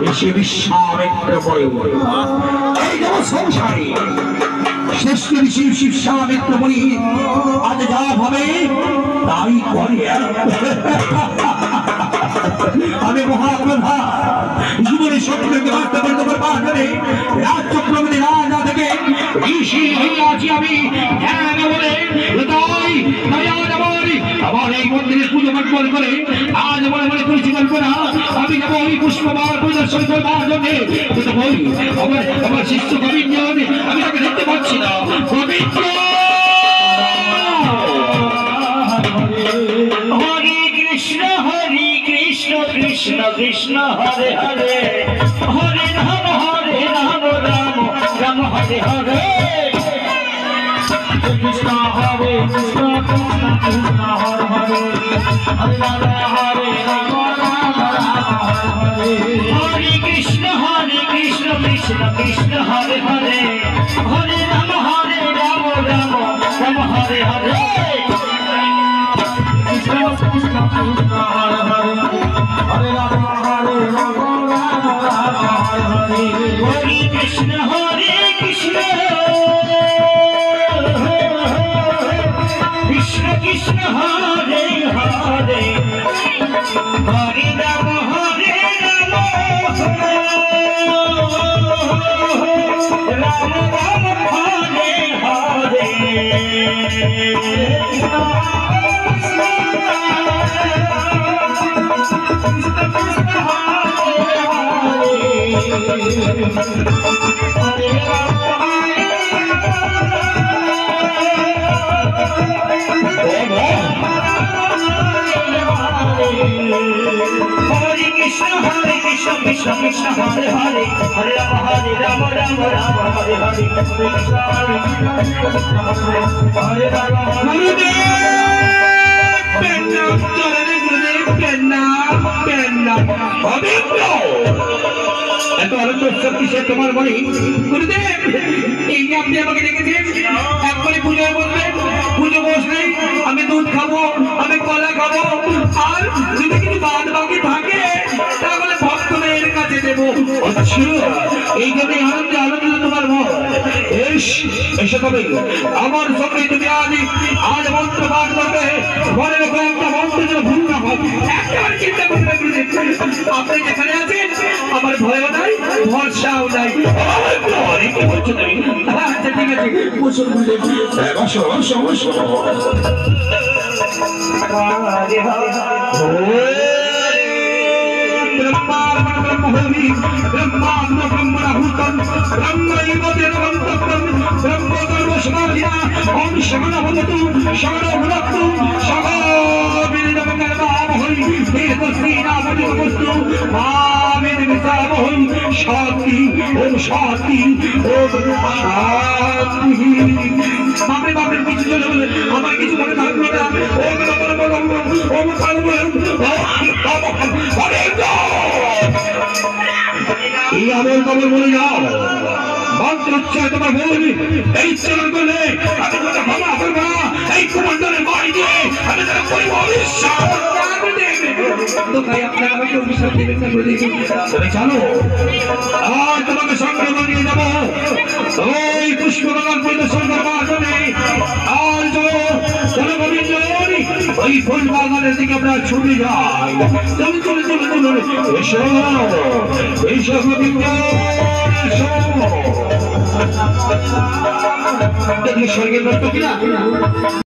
এসে বিশ্বামিত্র বলে এই যেন সংসারে শ্রেষ্ঠ ঋষি বিশ্বামিত্র বলি আজ যা হবে তাই করে। আমি মহাপ্রভা জীবনে সত্যকে বার্তা করতে পারবে রাজচক্রবর্তী রাজা থেকে ঋষি হইয়াছি আমি বলে তাই আমার এই মন্দিরের পুজো মন্ডল করে আজ মনে মনে করেছি কল্পনা আমি যাবো ওই পুষ্পবার পরিদর্শন করবার জন্য আমার শিষ্য গোবিন্দ আমি তাকে দেখতে পাচ্ছি না। গোবিন্দ কৃষ্ণ কৃষ্ণ হরে হরে হরে রাম রাম রাম হরে হরে কৃষ্ণ হরে Krishna Krishna Hare Hare Hare Ram Ram Ram Hare Hare Krishna Krishna Krishna Hare Hare Hare Ram Ram Ram Hare Hare Krishna Krishna Krishna Hare Hare Hare Ram Ram Ram Hare Hare Hare Krishna Krishna Krishna Hare Hare Hare Ram Ram Ram Hare Hare Krishna Krishna Krishna Hare Hare Hare Rama Rama Rama Hare Hare Krishna Hare Hare Rama এত আনন্দ শক্তি সে তোমার মনে গুরুদেব এই যে আপনি আমাকে দেখেছেন একবারে পুজোয় বলবেন পুজো বসলে আমি দুধ খাবো আমি কলা খাবো আর যদি কিছু বাদ বাকি থাকে তাহলে ভক্তদের কাছে দেবো। এই জন্য আনন্দে আনন্দিত তোমার মন এসে তবে আমার সঙ্গে তুমি আজ মন্ত্র পাঠ করবে মনে রেখো একটা মন্ত্র যেন ভুল না হয় একেবারে চিন্তা করবে গুরুদেব আপনি যেখানে আছেন আমার ভয়ও নাই ভরসাও নাই। কি বলছো তুমি? আচ্ছা ঠিক আছে বসুন গুরুদেব বসো বসো বসো। ब्रह्मार्पणब्रह्मभूमि ब्रह्माग्न ब्रह्मणभूतं ब्रह्मैव देवन्तम् ब्रह्मोदर्वशमाधिना ॐ शमनभवतु शमनभुनक्तु शमोविनिदमकर्मामहै देवश्रीनामनिवस्तु मामिनिमिषामहै शान्ति ॐ शान्ति ॐ शान्ति। बापरे बापरे কিছু চলে বলে আমার কিছু মনে থাকলো না। ওম নমো নমো ওম কালু এই আমল কবল বলে যাও মন্ত্র উচ্চারণ তোমার বলি এই উচ্চারণ করলে আমি তোমাকে ক্ষমা করবো না। এই কুমন্ডলের বাড়ি দিয়ে আমি তারা করবো অবিশ্বাস জানো আর তোমাকে সংগ্রহ নিয়ে যাবো ওই পুষ্পবাগান পরিদর্শন করবার জন্য। আর চলো গোবিন্দ ওই ফুল বাগানের দিকে আমরা ছুটে যাই। চলো চলো চলো চলো এসো এসো গোবিন্দ এসো। স্বর্গের ভক্ত কিনা